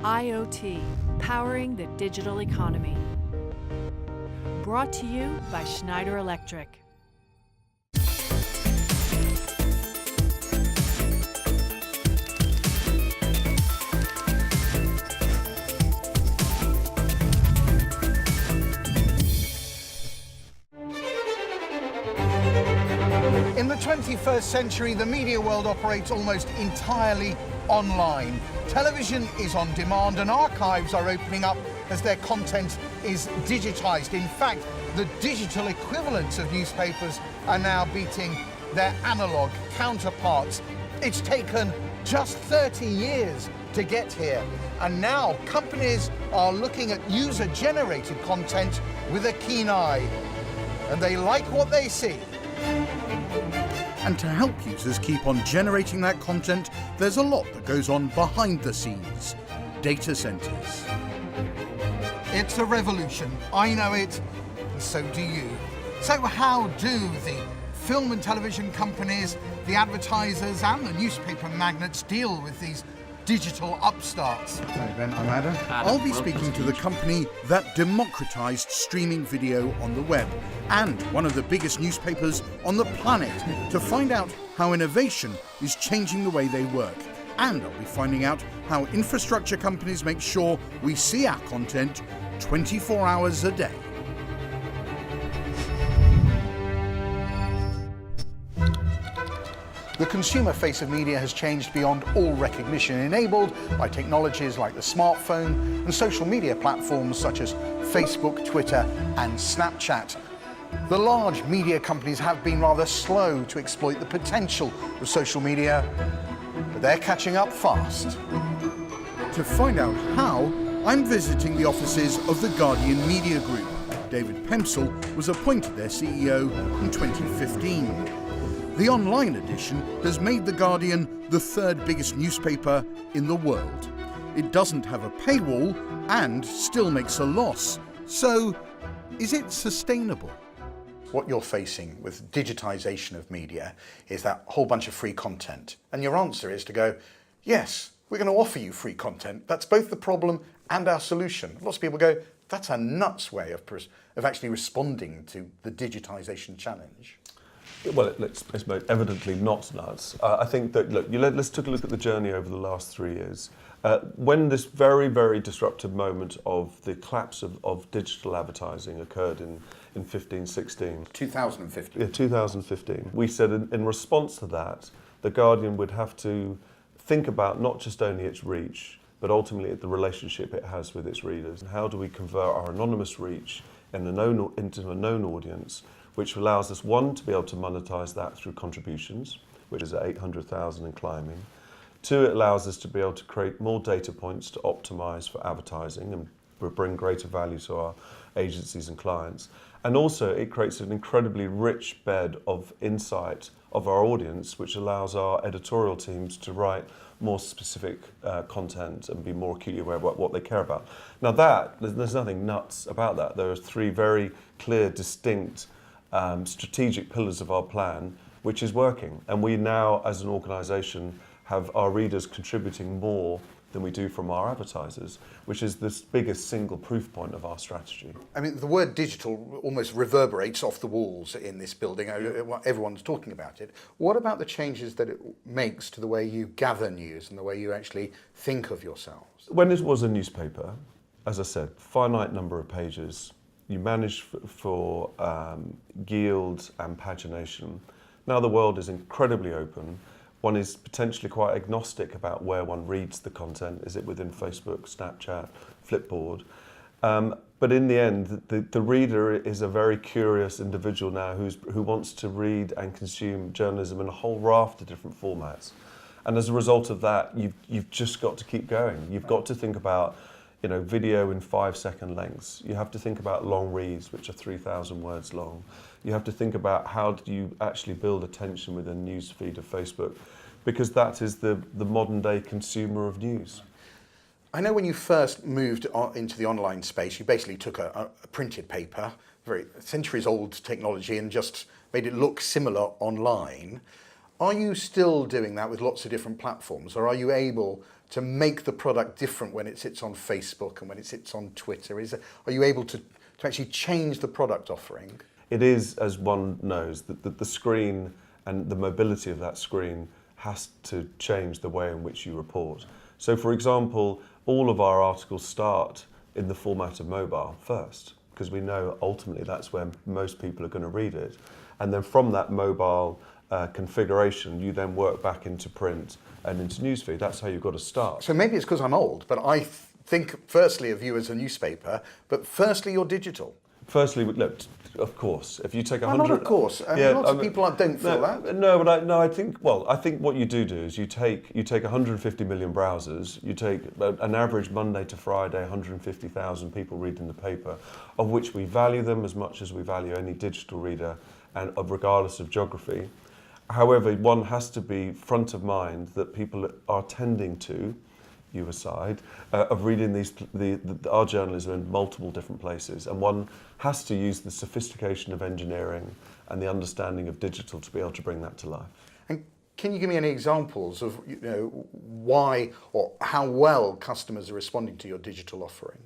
I.O.T, powering the digital economy. Brought to you by Schneider Electric. In the 21st century, the media world operates almost entirely online. Television is on demand and archives are opening up as their content is digitized. In fact, the digital equivalents of newspapers are now beating their analog counterparts. It's taken just 30 years to get here. And now companies are looking at user-generated content with a keen eye. And they like what they see. And to help users keep on generating that content, there's a lot that goes on behind the scenes. Data centers. It's a revolution. I know it, and so do you. So how do the film and television companies, the advertisers and the newspaper magnates deal with these digital upstarts? Hi Ben, I'm Adam. I'll be speaking to the company that democratized streaming video on the web and one of the biggest newspapers on the planet to find out how innovation is changing the way they work. And I'll be finding out how infrastructure companies make sure we see our content 24 hours a day. The consumer face of media has changed beyond all recognition, enabled by technologies like the smartphone and social media platforms such as Facebook, Twitter, and Snapchat. The large media companies have been rather slow to exploit the potential of social media, but they're catching up fast. To find out how, I'm visiting the offices of the Guardian Media Group. David Pemsel was appointed their CEO in 2015. The online edition has made The Guardian the third biggest newspaper in the world. It doesn't have a paywall and still makes a loss. So, is it sustainable? What you're facing with digitization of media is that whole bunch of free content. And your answer is to go, yes, we're going to offer you free content. That's both the problem and our solution. Lots of people go, that's a nuts way of actually responding to the digitization challenge. Well, it's most evidently not nuts. I think that, look, let's take a look at the journey over the last 3 years. When this very, very disruptive moment of the collapse of digital advertising occurred in 2015. 2015. We said in response to that, The Guardian would have to think about not just only its reach, but ultimately the relationship it has with its readers. How do we convert our anonymous reach into a known audience, which allows us, one, to be able to monetize that through contributions, which is at 800,000 and climbing. Two, it allows us to be able to create more data points to optimize for advertising and bring greater value to our agencies and clients. And also, it creates an incredibly rich bed of insight of our audience, which allows our editorial teams to write more specific content and be more acutely aware about what they care about. Now there's nothing nuts about that. There are three very clear, distinct strategic pillars of our plan, which is working. And we now, as an organisation, have our readers contributing more than we do from our advertisers, which is the biggest single proof point of our strategy. I mean, the word digital almost reverberates off the walls in this building. Everyone's talking about it. What about the changes that it makes to the way you gather news and the way you actually think of yourselves? When it was a newspaper, as I said, finite number of pages, you manage for yield and pagination. Now the world is incredibly open. One is potentially quite agnostic about where one reads the content. Is it within Facebook, Snapchat, Flipboard? But in the end, the reader is a very curious individual now who wants to read and consume journalism in a whole raft of different formats. And as a result of that, you've just got to keep going. You've got to think about video in 5-second lengths. You have to think about long reads, which are 3,000 words long. You have to think about how do you actually build attention with a news feed of Facebook, because that is the modern day consumer of news. I know when you first moved into the online space, you basically took a printed paper, very centuries old technology, and just made it look similar online. Are you still doing that with lots of different platforms, or are you able to make the product different when it sits on Facebook and when it sits on Twitter? Are you able to actually change the product offering? It is, as one knows, that the screen and the mobility of that screen has to change the way in which you report. So, for example, all of our articles start in the format of mobile first, because we know ultimately that's where most people are going to read it. And then from that mobile configuration, you then work back into print and into newsfeed. That's how you've got to start. So maybe it's because I'm old, but I think firstly of you as a newspaper, but firstly you're digital. Firstly, look, of course, if you take 100... Well, not of course. Lots of people don't feel that. No, but I think what you do is you take 150 million browsers, you take an average Monday to Friday, 150,000 people reading the paper, of which we value them as much as we value any digital reader, and regardless of geography. However, one has to be front of mind that people are tending to, you aside, of reading our journalism in multiple different places, and one has to use the sophistication of engineering and the understanding of digital to be able to bring that to life. And can you give me any examples of why or how well customers are responding to your digital offering?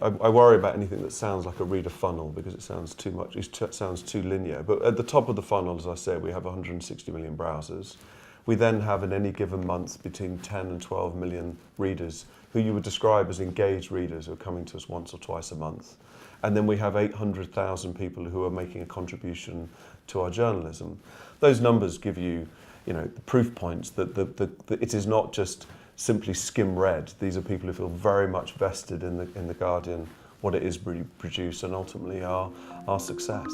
I worry about anything that sounds like a reader funnel because it sounds too much. It sounds too linear. But at the top of the funnel, as I said, we have 160 million browsers. We then have in any given month between 10 and 12 million readers who you would describe as engaged readers who are coming to us once or twice a month. And then we have 800,000 people who are making a contribution to our journalism. Those numbers give you, the proof points that it is not just simply skim read. These are people who feel very much vested in the Guardian, what it is we produce, and ultimately our success.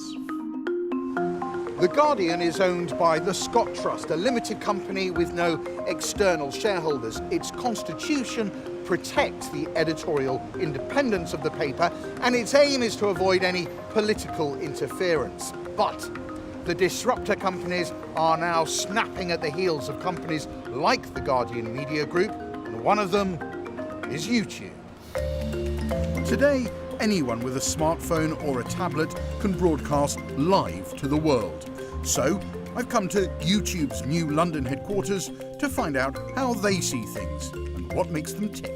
The Guardian is owned by the Scott Trust, a limited company with no external shareholders. Its constitution protects the editorial independence of the paper, and its aim is to avoid any political interference. But the disruptor companies are now snapping at the heels of companies like the Guardian Media Group, and one of them is YouTube. Today, anyone with a smartphone or a tablet can broadcast live to the world. So, I've come to YouTube's new London headquarters to find out how they see things and what makes them tick.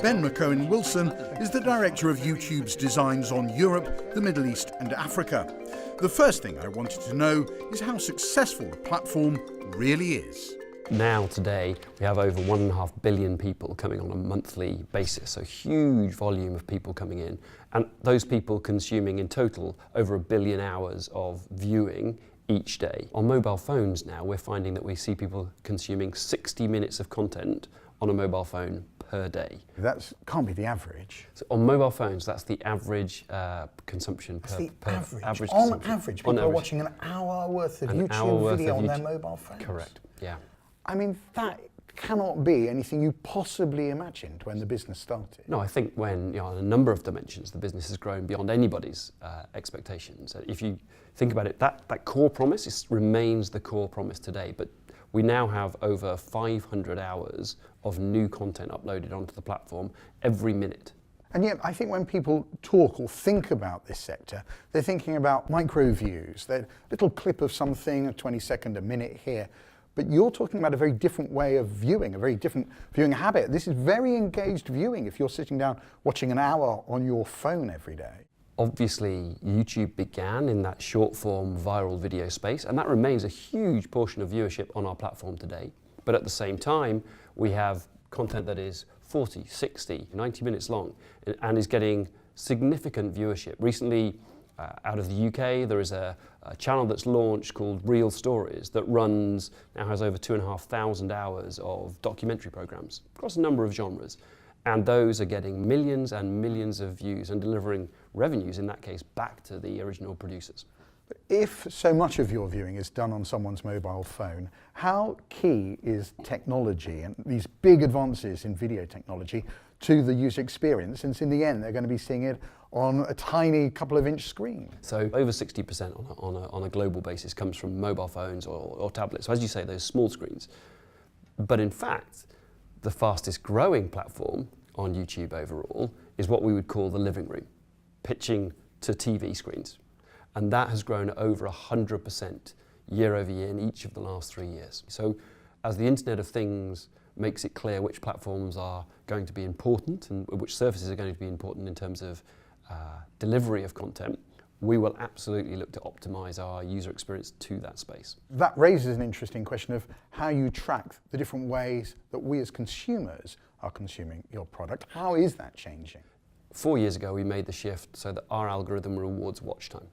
Ben McCohen-Wilson is the director of YouTube's designs on Europe, the Middle East and Africa. The first thing I wanted to know is how successful the platform really is. Now, today, we have over 1.5 billion people coming on a monthly basis, so huge volume of people coming in, and those people consuming in total over 1 billion hours of viewing each day. On mobile phones now, we're finding that we see people consuming 60 minutes of content on a mobile phone per day. That can't be the average. So on mobile phones, that's the average consumption per average. consumption. On average, people are watching an hour worth of YouTube video on their mobile phones. Correct, yeah. I mean, that cannot be anything you possibly imagined when the business started. No, I think when, on a number of dimensions, the business has grown beyond anybody's expectations. If you think about it, that core promise remains the core promise today, but we now have over 500 hours of new content uploaded onto the platform every minute. And yet, I think when people talk or think about this sector, they're thinking about micro views, that little clip of something, a 20-second, a minute here. But you're talking about a very different way of viewing, a very different viewing habit. This is very engaged viewing if you're sitting down watching an hour on your phone every day. Obviously, YouTube began in that short-form viral video space, and that remains a huge portion of viewership on our platform today. But at the same time, we have content that is 40, 60, 90 minutes long and is getting significant viewership. Recently, out of the UK, there is a channel that's launched called Real Stories that has over 2,500 hours of documentary programs across a number of genres. And those are getting millions and millions of views and delivering revenues, in that case, back to the original producers. If so much of your viewing is done on someone's mobile phone, how key is technology and these big advances in video technology to the user experience, since in the end they're going to be seeing it on a tiny couple of inch screen? So over 60% on a global basis comes from mobile phones or tablets. So as you say, those small screens. But in fact, the fastest growing platform on YouTube overall is what we would call the living room, pitching to TV screens. And that has grown at over 100% year over year in each of the last 3 years. So as the Internet of Things makes it clear which platforms are going to be important and which services are going to be important in terms of delivery of content, we will absolutely look to optimize our user experience to that space. That raises an interesting question of how you track the different ways that we as consumers are consuming your product. How is that changing? 4 years ago, we made the shift so that our algorithm rewards watch time.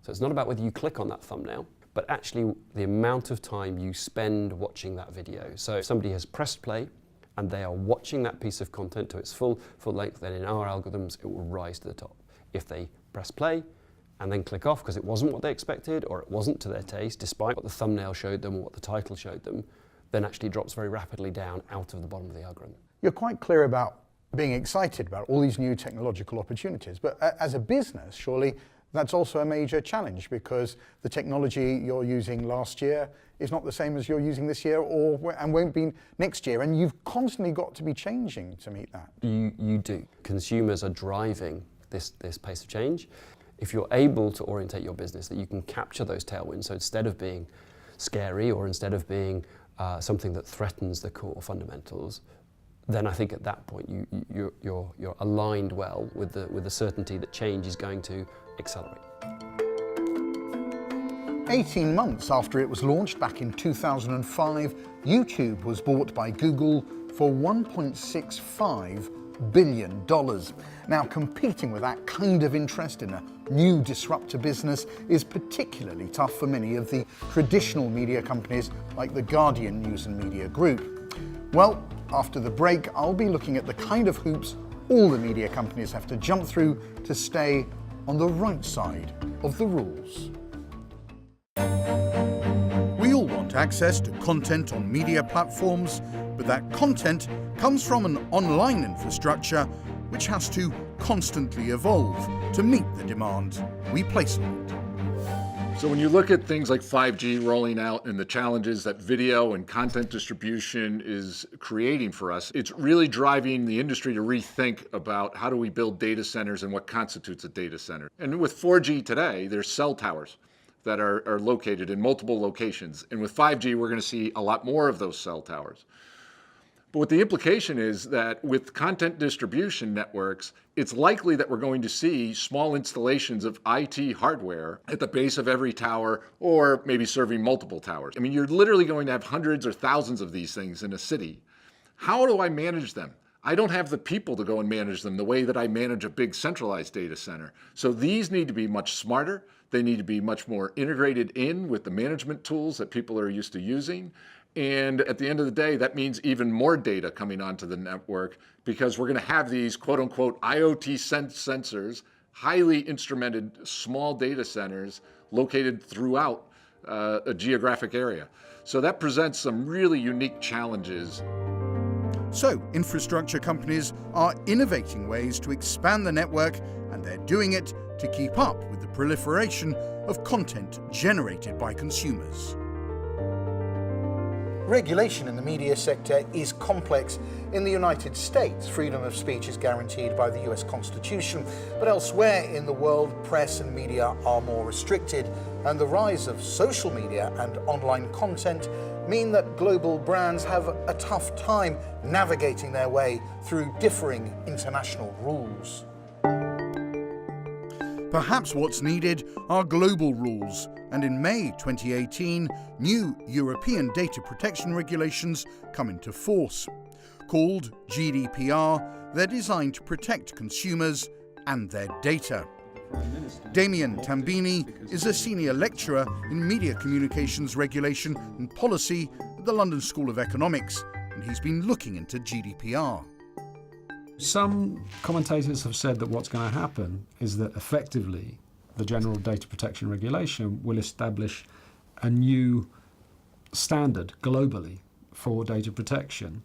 So it's not about whether you click on that thumbnail, but actually the amount of time you spend watching that video. So if somebody has pressed play and they are watching that piece of content to its full length, then in our algorithms, it will rise to the top. If they press play and then click off because it wasn't what they expected or it wasn't to their taste, despite what the thumbnail showed them or what the title showed them, then actually drops very rapidly down out of the bottom of the algorithm. You're quite clear about being excited about all these new technological opportunities, but as a business, surely that's also a major challenge because the technology you're using last year is not the same as you're using this year and won't be next year, and you've constantly got to be changing to meet that. You do. Consumers are driving this pace of change. If you're able to orientate your business that you can capture those tailwinds, so instead of being scary or instead of being something that threatens the core fundamentals, then I think at that point you're aligned well with the certainty that change is going to accelerate. 18 months after it was launched back in 2005, YouTube was bought by Google for $1.65 billion. Now, competing with that kind of interest in a new disruptor business is particularly tough for many of the traditional media companies like the Guardian News and Media Group. Well, after the break, I'll be looking at the kind of hoops all the media companies have to jump through to stay on the right side of the rules. We all want access to content on media platforms, but that content comes from an online infrastructure which has to constantly evolve to meet the demand we place on it. So when you look at things like 5G rolling out and the challenges that video and content distribution is creating for us, it's really driving the industry to rethink about how do we build data centers and what constitutes a data center. And with 4G today, there's cell towers that are located in multiple locations. And with 5G, we're going to see a lot more of those cell towers. But what the implication is that with content distribution networks, it's likely that we're going to see small installations of IT hardware at the base of every tower or maybe serving multiple towers. I mean, you're literally going to have hundreds or thousands of these things in a city. How do I manage them? I don't have the people to go and manage them the way that I manage a big centralized data center. So these need to be much smarter. They need to be much more integrated in with the management tools that people are used to using. And at the end of the day, that means even more data coming onto the network because we're going to have these quote unquote I.O.T. sensors, highly instrumented small data centers located throughout a geographic area. So that presents some really unique challenges. So, infrastructure companies are innovating ways to expand the network, and they're doing it to keep up with the proliferation of content generated by consumers. Regulation in the media sector is complex. In the United States, freedom of speech is guaranteed by the US Constitution, but elsewhere in the world, press and media are more restricted, and the rise of social media and online content mean that global brands have a tough time navigating their way through differing international rules. Perhaps what's needed are global rules, and in May 2018, new European data protection regulations come into force. Called GDPR, they're designed to protect consumers and their data. Damien Tambini is a senior lecturer in media communications regulation and policy at the London School of Economics, and he's been looking into GDPR. Some commentators have said that what's going to happen is that effectively the General Data Protection Regulation will establish a new standard globally for data protection.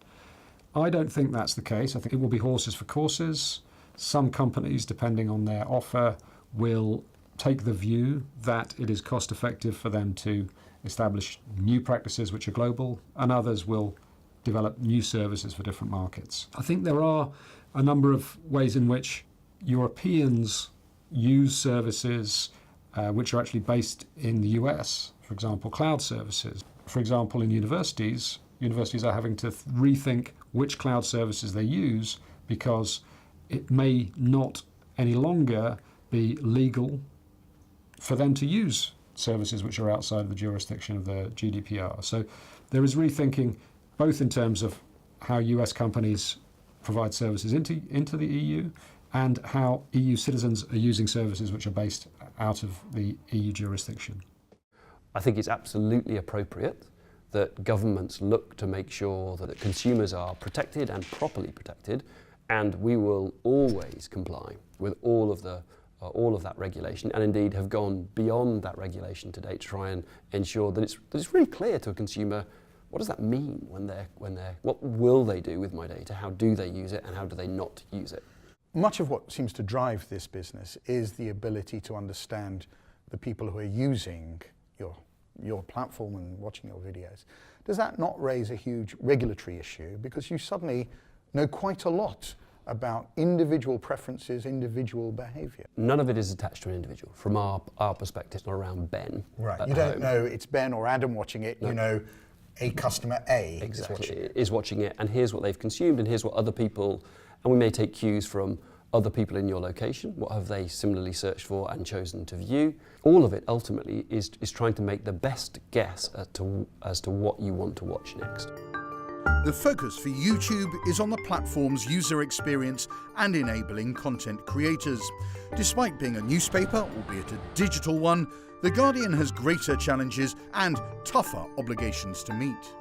I don't think that's the case. I think it will be horses for courses. Some companies, depending on their offer, will take the view that it is cost effective for them to establish new practices which are global, and others will develop new services for different markets. I think there are a number of ways in which Europeans use services which are actually based in the US For example, cloud services. For example, in universities are having to rethink which cloud services they use, because it may not any longer be legal for them to use services which are outside of the jurisdiction of the GDPR. So there is rethinking both in terms of how US companies provide services into the EU and how EU citizens are using services which are based out of the EU jurisdiction. I think it's absolutely appropriate that governments look to make sure that consumers are protected and properly protected, and we will always comply with all of that regulation, and indeed have gone beyond that regulation today to try and ensure that it's really clear to a consumer what does that mean what will they do with my data, how do they use it, and how do they not use it. Much of what seems to drive this business is the ability to understand the people who are using your platform and watching your videos. Does that not raise a huge regulatory issue? Because you suddenly know quite a lot about individual preferences, individual behaviour. None of it is attached to an individual. From our perspective, it's not around Ben. Right, you don't know it's Ben or Adam watching it, no. You know a customer A exactly is watching it, and here's what they've consumed, and here's what other people, and we may take cues from other people in your location, what have they similarly searched for and chosen to view. All of it ultimately is trying to make the best guess as to what you want to watch next. The focus for YouTube is on the platform's user experience and enabling content creators. Despite being a newspaper, albeit a digital one, The Guardian has greater challenges and tougher obligations to meet.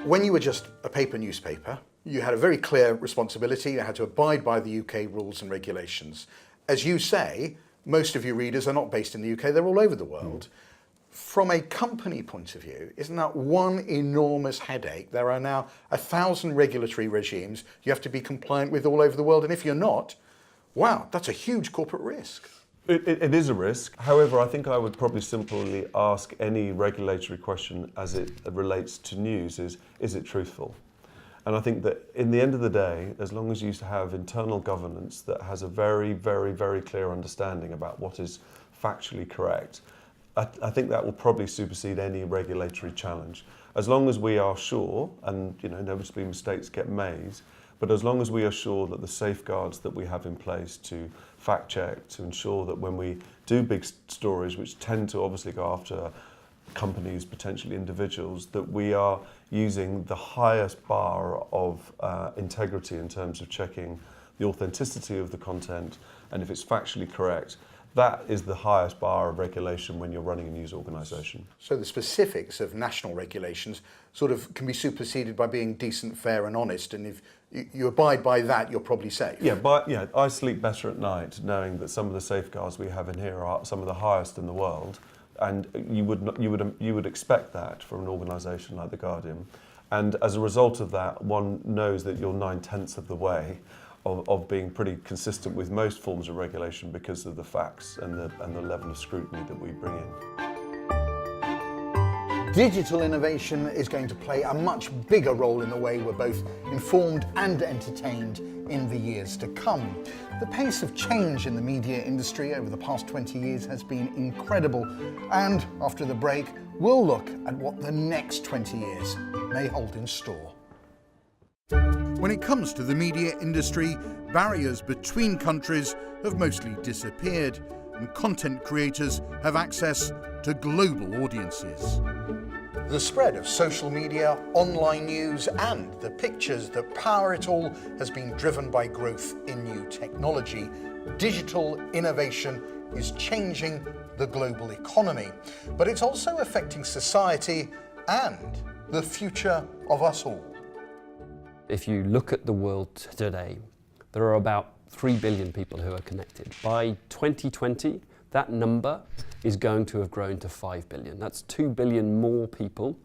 When you were just a paper newspaper, you had a very clear responsibility. You had to abide by the UK rules and regulations. As you say, most of your readers are not based in the UK, they're all over the world. From a company point of view, isn't that one enormous headache? There are now 1,000 regulatory regimes you have to be compliant with all over the world, and if you're not, wow, that's a huge corporate risk. It is a risk. However, I think I would probably simply ask any regulatory question as it relates to news is it truthful? And I think that in the end of the day, as long as you have internal governance that has a very, very, very clear understanding about what is factually correct, I think that will probably supersede any regulatory challenge. As long as we are sure, and inevitably mistakes get made, but as long as we are sure that the safeguards that we have in place to fact check, to ensure that when we do big stories, which tend to obviously go after companies, potentially individuals, that we are using the highest bar of integrity in terms of checking the authenticity of the content, and if it's factually correct, that is the highest bar of regulation when you're running a news organisation. So the specifics of national regulations sort of can be superseded by being decent, fair and honest, and if you abide by that, you're probably safe. Yeah, I sleep better at night knowing that some of the safeguards we have in here are some of the highest in the world, and you would expect that from an organisation like The Guardian. And as a result of that, one knows that you're 9/10 of the way of being pretty consistent with most forms of regulation because of the facts and the level of scrutiny that we bring in. Digital innovation is going to play a much bigger role in the way we're both informed and entertained in the years to come. The pace of change in the media industry over the past 20 years has been incredible, and after the break, we'll look at what the next 20 years may hold in store. When it comes to the media industry, barriers between countries have mostly disappeared, and content creators have access to global audiences. The spread of social media, online news, and the pictures that power it all has been driven by growth in new technology. Digital innovation is changing the global economy, but it's also affecting society and the future of us all. If you look at the world today, there are about 3 billion people who are connected. By 2020, that number is going to have grown to 5 billion. That's 2 billion more people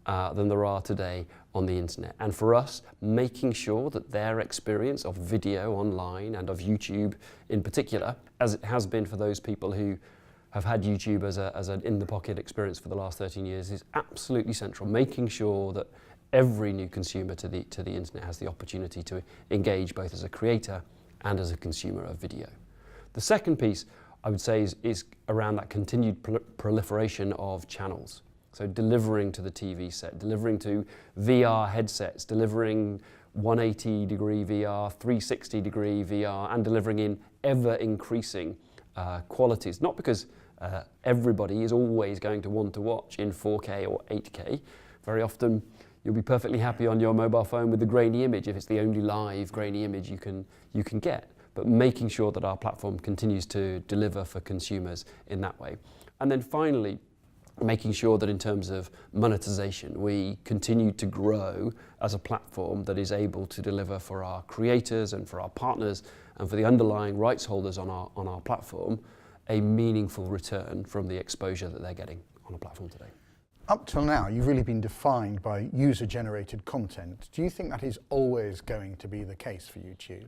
than there are today on the internet. And for us, making sure that their experience of video online and of YouTube in particular, as it has been for those people who have had YouTube as an in-the-pocket experience for the last 13 years, is absolutely central. Making sure that every new consumer to the internet has the opportunity to engage both as a creator and as a consumer of video. The second piece, I would say is around that continued proliferation of channels. So delivering to the TV set, delivering to VR headsets, delivering 180-degree VR, 360-degree VR, and delivering in ever-increasing qualities. Not because everybody is always going to want to watch in 4K or 8K. Very often, you'll be perfectly happy on your mobile phone with the grainy image if it's the only live grainy image you can get. But making sure that our platform continues to deliver for consumers in that way. And then finally, making sure that in terms of monetization, we continue to grow as a platform that is able to deliver for our creators and for our partners and for the underlying rights holders on our platform a meaningful return from the exposure that they're getting on a platform today. Up till now, you've really been defined by user-generated content. Do you think that is always going to be the case for YouTube?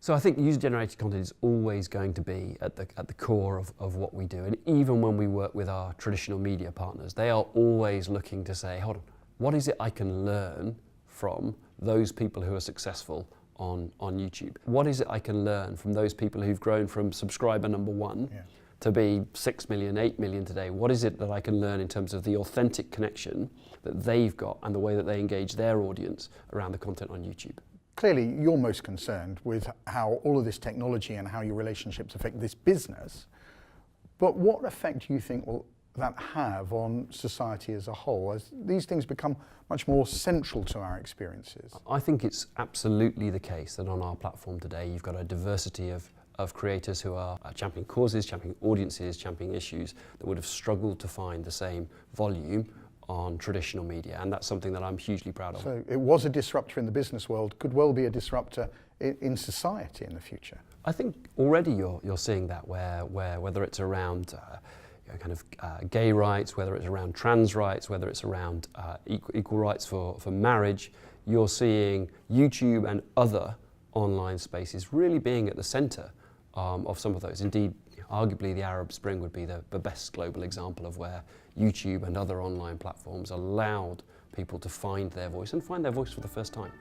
So I think user-generated content is always going to be at the core of what we do. And even when we work with our traditional media partners, they are always looking to say, hold on, what is it I can learn from those people who are successful on YouTube? What is it I can learn from those people who've grown from subscriber number 1 to be 6 million, 8 million today? What is it that I can learn in terms of the authentic connection that they've got and the way that they engage their audience around the content on YouTube? Clearly, you're most concerned with how all of this technology and how your relationships affect this business. But what effect do you think will that have on society as a whole as these things become much more central to our experiences? I think it's absolutely the case that on our platform today, you've got a diversity of creators who are championing causes, championing audiences, championing issues that would have struggled to find the same volume on traditional media, and that's something that I'm hugely proud of. So it was a disruptor in the business world, could well be a disruptor in society in the future. I think already you're seeing that where whether it's around gay rights, whether it's around trans rights, whether it's around equal rights for marriage, you're seeing YouTube and other online spaces really being at the centre of some of those. Indeed, arguably the Arab Spring would be the best global example of where YouTube and other online platforms allowed people to find their voice and find their voice for the first time.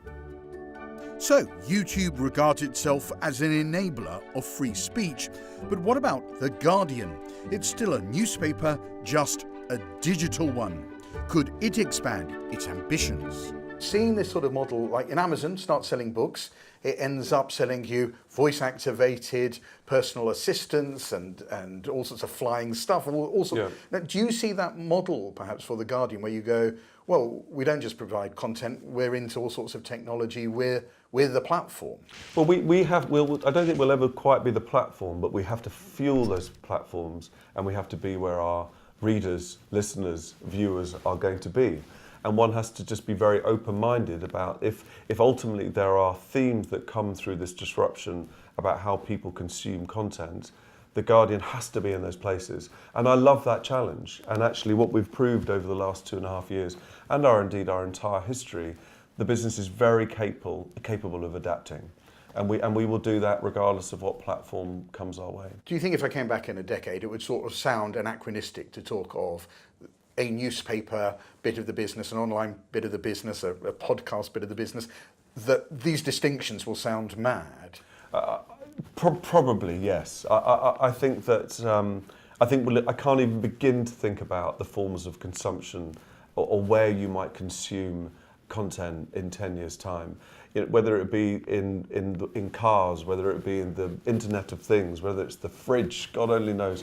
So, YouTube regards itself as an enabler of free speech. But what about The Guardian? It's still a newspaper, just a digital one. Could it expand its ambitions? Seeing this sort of model, like in Amazon, start selling books, it ends up selling you voice-activated personal assistants and all sorts of flying stuff. Yeah. Now, do you see that model, perhaps, for The Guardian, where you go, well, we don't just provide content, we're into all sorts of technology, we're the platform? Well, I don't think we'll ever quite be the platform, but we have to fuel those platforms, and we have to be where our readers, listeners, viewers are going to be. And one has to just be very open-minded about if ultimately there are themes that come through this disruption about how people consume content, The Guardian has to be in those places. And I love that challenge. And actually what we've proved over the last 2.5 years, and indeed our entire history, the business is very capable of adapting. And we will do that regardless of what platform comes our way. Do you think if I came back in a decade, it would sort of sound anachronistic to talk of a newspaper bit of the business, an online bit of the business, a podcast bit of the business, that these distinctions will sound mad? Probably, yes. I think that I can't even begin to think about the forms of consumption or where you might consume content in 10 years' time. Whether it be in cars, whether it be in the Internet of Things, whether it's the fridge, God only knows.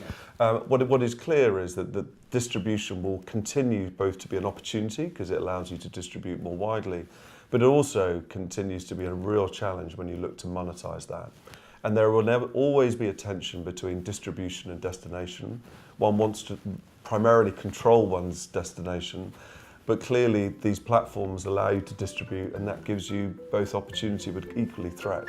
What is clear is that the distribution will continue both to be an opportunity because it allows you to distribute more widely, but it also continues to be a real challenge when you look to monetize that. And there will always be a tension between distribution and destination. One wants to primarily control one's destination, but clearly these platforms allow you to distribute, and that gives you both opportunity but equally threat.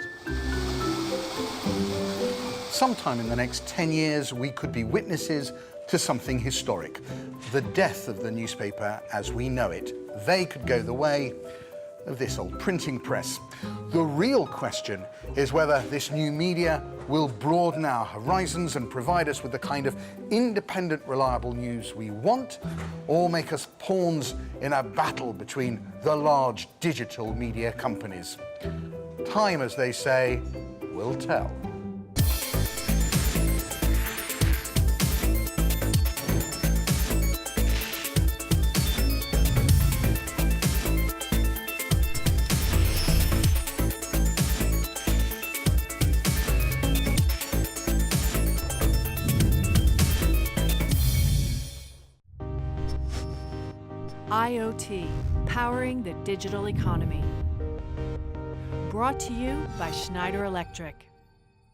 Sometime in the next 10 years, we could be witnesses to something historic. The death of the newspaper as we know it. They could go the way of this old printing press. The real question is whether this new media will broaden our horizons and provide us with the kind of independent, reliable news we want, or make us pawns in a battle between the large digital media companies. Time, as they say, will tell. I.O.T. Powering the Digital Economy. Brought to you by Schneider Electric.